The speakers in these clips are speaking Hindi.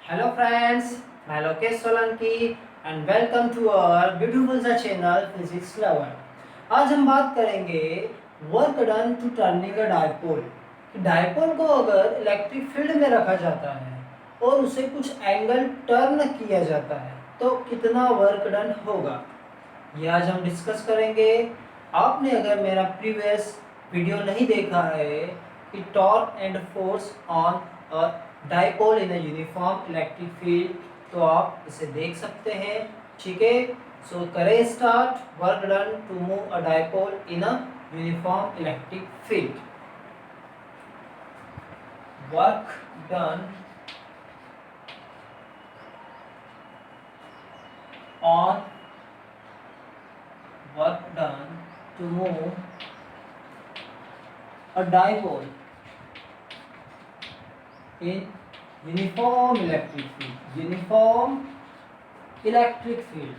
Hello friends, मैं Lokesh Solanki and welcome to our beautiful सा चैनल फिजिक्स लवर। आज हम बात करेंगे work done to turning a dipole. Dipole को अगर इलेक्ट्रिक फील्ड में रखा जाता है और उसे कुछ एंगल टर्न किया जाता है तो कितना वर्क डन होगा, ये आज हम डिस्कस करेंगे। आपने अगर मेरा प्रीवियस वीडियो नहीं देखा है कि torque and force on a dipole in a uniform electric field, तो आप इसे देख सकते हैं। ठीक है, सो करें start. Work done to move a dipole in a uniform electric field. Work done on work done to move a dipole in uniform electric field, uniform electric field।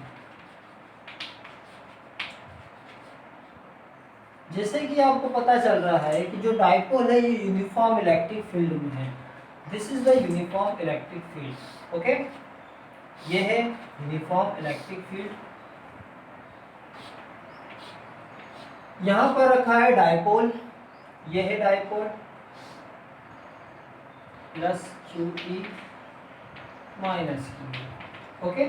जैसे कि आपको पता चल रहा है कि जो डाइपोल है ये यूनिफॉर्म इलेक्ट्रिक फील्ड में है। This is the uniform electric field. Okay, ये है यूनिफॉर्म इलेक्ट्रिक फील्ड। यहां पर रखा है डाइपोल, ये है dipole plus Q E minus Q. Okay,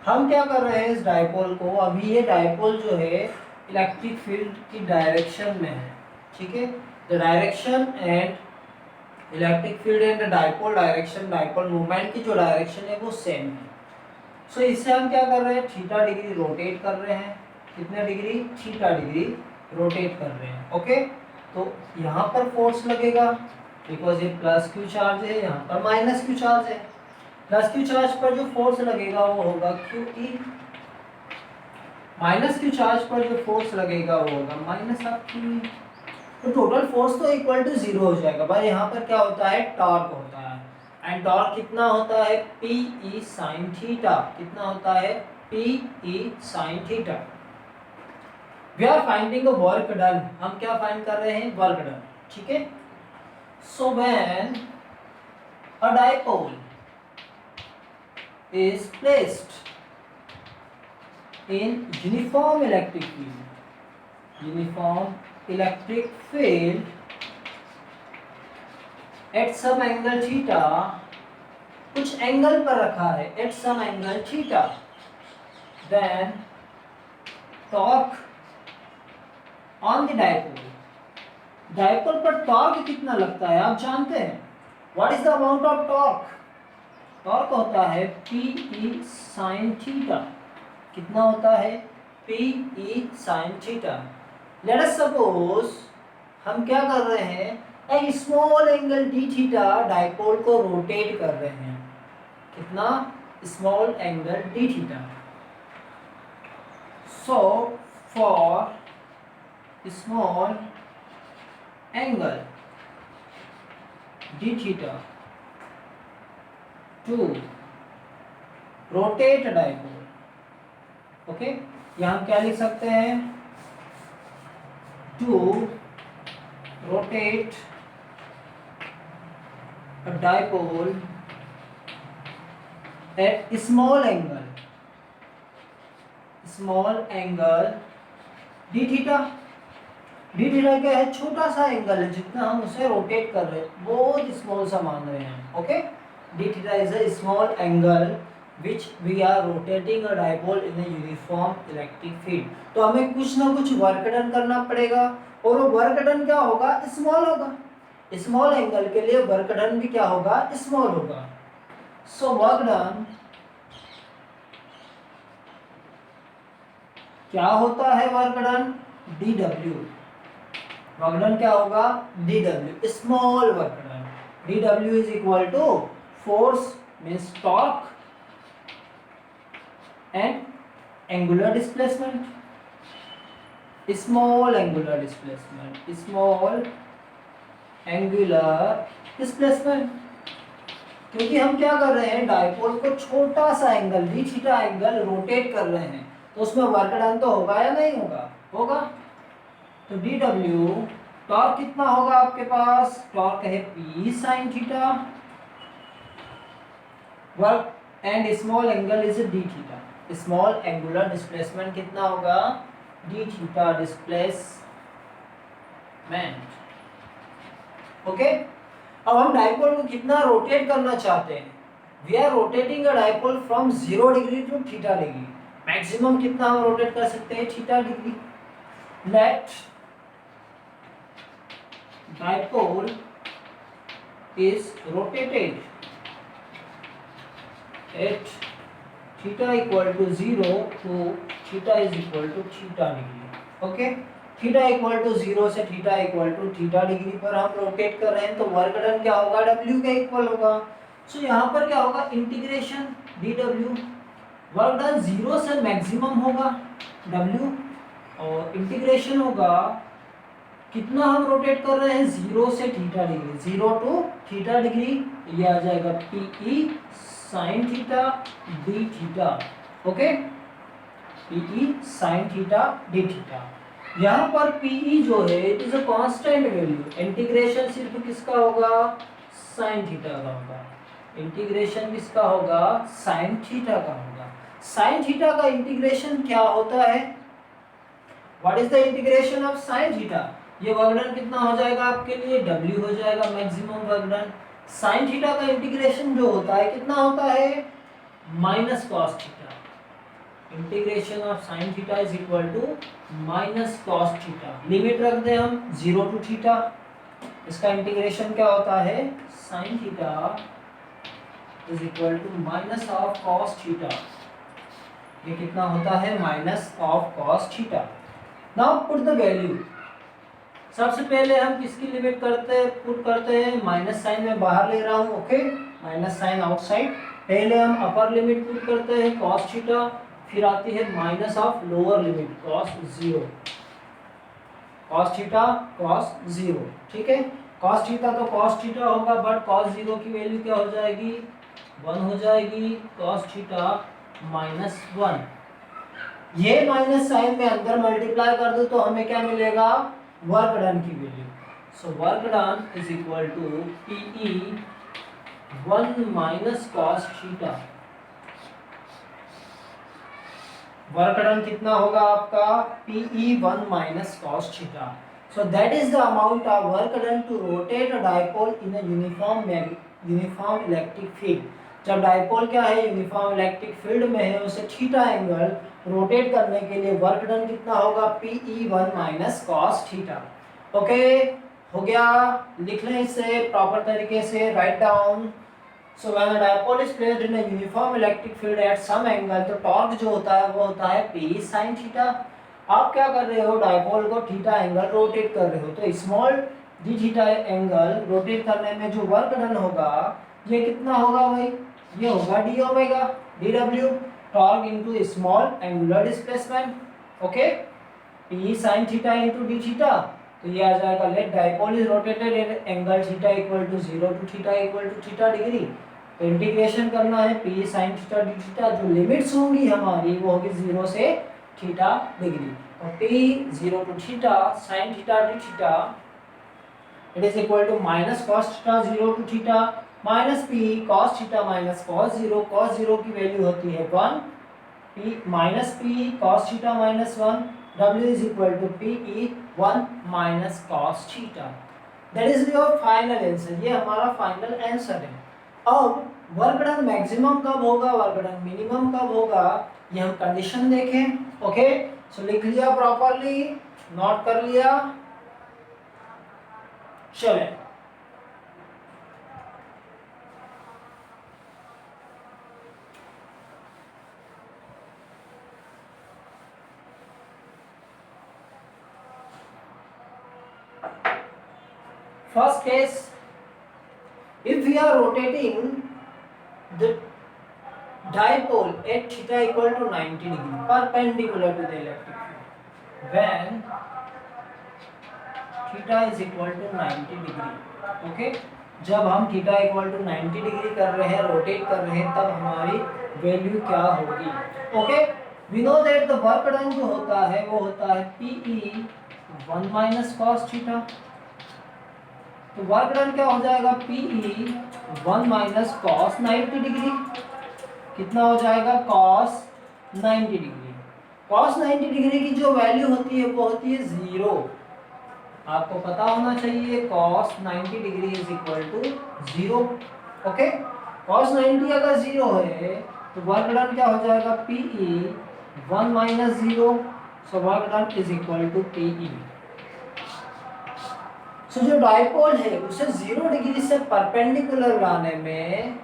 हम क्या कर रहे हैं इस डाइपोल को, अभी ये डाइपोल जो है इलेक्ट्रिक फील्ड की डायरेक्शन में है। ठीक है, the direction and electric field and the dipole direction, dipole movement की जो डायरेक्शन है वो सेम है। सो इससे हम क्या कर रहे हैं, थीटा डिग्री रोटेट कर रहे हैं। कितने डिग्री? थीटा डिग्री रोटेट कर रहे हैं। ओके, तो यहाँ पर फोर्स लगेगा बिकॉज ये प्लस क्यू चार्ज है, यहाँ पर माइनस क्यू चार्ज है। प्लस क्यू चार्ज पर जो फोर्स लगेगा वो होगा Q E, minus Q charge पर जो फोर्स लगेगा वो होगा माइनस ऑफ क्यू ई। तो टोटल फोर्स तो इक्वल टू जीरो हो जाएगा। भाई यहाँ पर क्या होता है, टॉर्क होता है। एंड टॉर्क कितना होता है, पी ई साइन थीटा। कितना होता है, P E sine theta. We are finding work done, हम क्या फाइंड कर रहे हैं, वर्क डन। ठीक है, सो when a dipole is placed in uniform electric field at some angle theta, कुछ एंगल पर रखा है at some angle theta, then torque on the dipole, dipole पर टॉर्क कितना लगता है आप जानते हैं? What is the amount of torque? Torque होता है पी ई साइन थीटा। कितना होता है, P E sine theta. Let us suppose हम क्या कर रहे हैं, एक small angle D theta dipole को रोटेट कर रहे हैं। कितना? Small angle D theta. So for small angle D theta two rotate dipole. Okay, यहां हम क्या लिख सकते हैं, to rotate a dipole at small angle d theta। d theta क्या है, छोटा सा एंगल है, जितना हम उसे रोटेट कर रहे हैं बहुत स्मॉल सा मान रहे हैं। Okay, d theta is a small angle which we are rotating a dipole in a uniform electric field। तो हमें कुछ ना कुछ वर्क डन करना पड़ेगा और वो वर्क डन क्या होगा, स्मॉल होगा। स्मॉल एंगल के लिए वर्क डन भी क्या होगा, स्मॉल होगा। सो वर्क डन क्या होता है, work done D W. Work done क्या होगा, D W, small work done. D W is equal to force means torque and angular displacement, small angular displacement, small angular displacement. क्योंकि हम क्या कर रहे हैं, डाइपोल को छोटा सा angle D theta angle rotate कर रहे हैं, तो उसमें वर्क डन तो होगा या नहीं होगा, होगा। तो डी डब्ल्यू टॉर्क कितना होगा आपके पास, टॉर्क है P sine theta work and small angle is D theta, small angular displacement कितना होगा, डी थीटा डिस्प्लेसमेंट। ओके, अब हम डाइपोल को कितना रोटेट करना चाहते हैं, we are rotating a dipole from 0 degree to theta degree, maximum कितना हम रोटेट कर सकते हैं, theta degree. Let dipole is rotated at theta equal to 0 to theta is equal to theta degree। Okay, theta equal to 0 से theta equal to theta degree पर हम रोटेट कर रहे हैं, तो वर्क डन क्या होगा, W के इक्वल होगा। सो यहाँ पर क्या होगा, इंटीग्रेशन dW, वर्क डन 0 से मैक्सिमम होगा W, और इंटीग्रेशन होगा कितना हम रोटेट कर रहे हैं, 0 से theta degree, 0 to theta degree, ये आ जाएगा PE sine theta D theta. Okay, PE sine theta D theta. यहाँ पर PE जो है it is a constant value, integration सिर्फ किसका होगा, साइन थीटा का होगा, इंटीग्रेशन किसका होगा, साइन थीटा का होगा। साइन थीटा का इंटीग्रेशन क्या होता है, what is the integration of sine theta, ये वर्क डन कितना हो जाएगा आपके लिए, W हो जाएगा maximum work done. Sine theta का इंटीग्रेशन जो होता है कितना होता है, minus cos theta, integration of sine theta is equal to minus cos theta. Limit रख दें हम 0 टू थीटा, इसका इंटीग्रेशन क्या होता है, sine theta is equal to minus of cos theta, ये कितना होता है, minus of cos theta. Now put the value, सबसे पहले हम किसकी लिमिट पुट करते हैं, माइनस साइन में बाहर ले रहा हूँ, ओके, माइनस साइन आउटसाइड। पहले हम अपर लिमिट पुट करते हैं cos थीटा, फिर आती है minus of lower limit cos 0, cos theta cos 0, ठीक है। cos थीटा तो cos थीटा होगा, बट cos 0 की वैल्यू क्या हो जाएगी, 1 हो जाएगी, cos थीटा -1। ये माइनस साइन में अंदर मल्टीप्लाई कर दो तो हमें क्या मिलेगा, वर्क डन की value. So work done is equal to PE 1 minus cos theta. Work done कितना होगा आपका, PE 1 minus cos theta. So that is the amount of work done to rotate a dipole in a uniform electric field. जब डाइपोल क्या है, यूनिफॉर्म इलेक्ट्रिक फील्ड में है, उसे थीटा एंगल रोटेट करने के लिए वर्क डन कितना होगा, PE 1 minus cos theta. Okay, हो गया, लिख लें इसे प्रॉपर तरीके से, right down. So when a dipole is placed in a uniform electric field at some angle, तो टॉर्क जो होता है वो होता है PE sin थीटा। आप क्या कर रहे हो, डाइपोल को थीटा एंगल रोटेट कर रहे हो, तो small D theta angle rotate करने में जो वर्क डन होगा ये कितना होगा भाई, ये होगा d omega dw, torque into small angular displacement. Okay, PE sin theta into d theta, तो ये आ जाएगा, let dipole is rotated at angle theta equal to 0 to theta equal to theta degree. तो इंटीग्रेशन करना है PE sin थीटा डी थीटा, जो लिमिट्स होंगी हमारी वो होगी 0 से थीटा डिग्री। तो P 0 to theta sin theta D theta it is equal to minus cos theta 0 to theta minus PE cos theta minus cos 0 की वैल्यू होती है 1, P minus PE cos theta minus 1, W is equal to PE 1 minus cos theta। That is your final answer, ये हमारा फाइनल आंसर है। अब वर्क डन मैक्सिमम कब होगा, वर्क डन मिनिमम कब होगा, ये हम कंडीशन देखें। ओके, सो लिख लिया प्रॉपरली, नोट कर लिया, चले। First case, if we are rotating the dipole at theta equal to 90 degree perpendicular to the electric field, when theta is equal to 90 degree, okay, जब हम थीटा इक्वल टू 90 डिग्री कर रहे हैं, रोटेट कर रहे हैं, तब हमारी वैल्यू क्या होगी। Okay, we know that the work done जो होता है वो होता है PE 1 माइनस cos थीटा तो वर्क डन क्या हो जाएगा, PE 1 माइनस कॉस 90 डिग्री। कितना हो जाएगा, कॉस 90 डिग्री। कॉस 90 डिग्री की जो वैल्यू होती है वो होती है 0। आपको पता होना चाहिए cos 90 degree is equal to 0। Okay, cos 90 अगर 0 है तो वर्क डन क्या हो जाएगा, PE 1 minus 0। So work done is equal to PE। सो जो डायपोल है उसे 0 डिग्री से परपेंडिकुलर लाने में,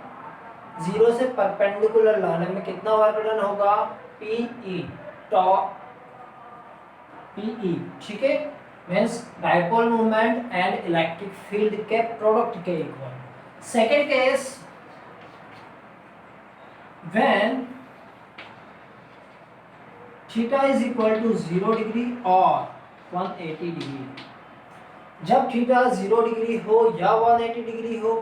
0 से परपेंडिकुलर लाने में कितना वर्क डन होगा, PE टॉप PE। ठीक है, means dipole movement and electric field के प्रोडक्ट के equal. Second case, when theta is equal to 0 degree और 180 डिग्री। जब थीटा 0 डिग्री हो या 180 डिग्री हो,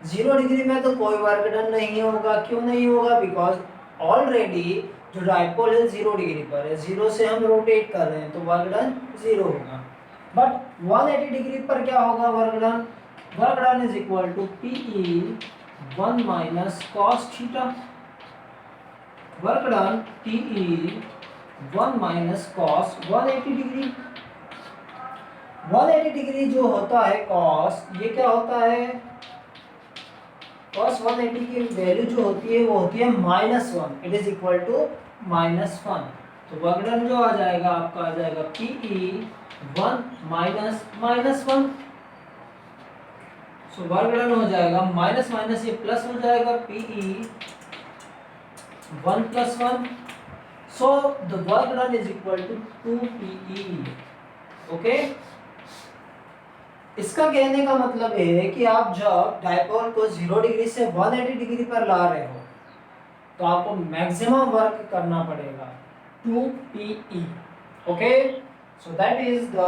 0 डिग्री में तो कोई वर्क डन नहीं होगा। क्यों नहीं होगा, बिकॉज ऑलरेडी जो डायपोल है 0 डिग्री पर है, 0 से हम रोटेट कर रहे हैं तो वर्क डन 0 होगा। बट 180 डिग्री पर क्या होगा work done, work done is equal to PE 1 minus cos theta. Work done PE 1 minus cos 180 degree. 180 degree जो होता है कॉस, ये क्या होता है, कॉस 180 की वैल्यू जो होती है वो होती है -1। It is equal to -1। तो वर्क डन जो आ जाएगा आपका आ जाएगा PE 1 माइनस -1। सो वर्क डन हो जाएगा माइनस माइनस ये प्लस हो जाएगा, PE 1 + 1। So the work done is equal to 2PE। Okay, इसका कहने का मतलब है कि आप जब डायपोल को 0 डिग्री से 180 डिग्री पर ला रहे हो तो आपको मैक्सिमम वर्क करना पड़ेगा 2PE। Okay, so that is the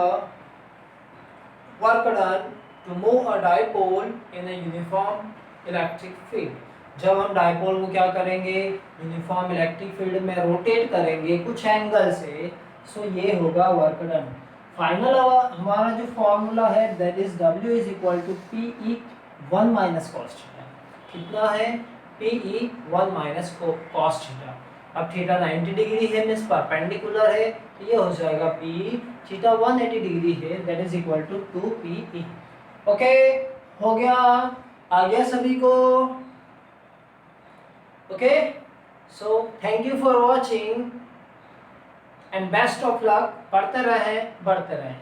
work done to move a dipole in a uniform electric field. जब हम डायपोल को क्या करेंगे, यूनिफॉर्म इलेक्ट्रिक फील्ड में रोटेट करेंगे कुछ एंगल से, सो ये होगा वर्क डन। फाइनल हमारा जो फॉर्मूला है that is W is equal to PE 1 minus cos theta. कितना है, PE 1 माइनस कॉस थीटा। अब थीटा 90 डिग्री है, मीन्स परपेंडिकुलर है, तो ये हो जाएगा PE। थीटा 180 डिग्री है, that is equal to 2PE। Okay, हो गया, आ गया सभी को। Okay, so thank you for watching and best of luck. पढ़ते रहें, बढ़ते रहें।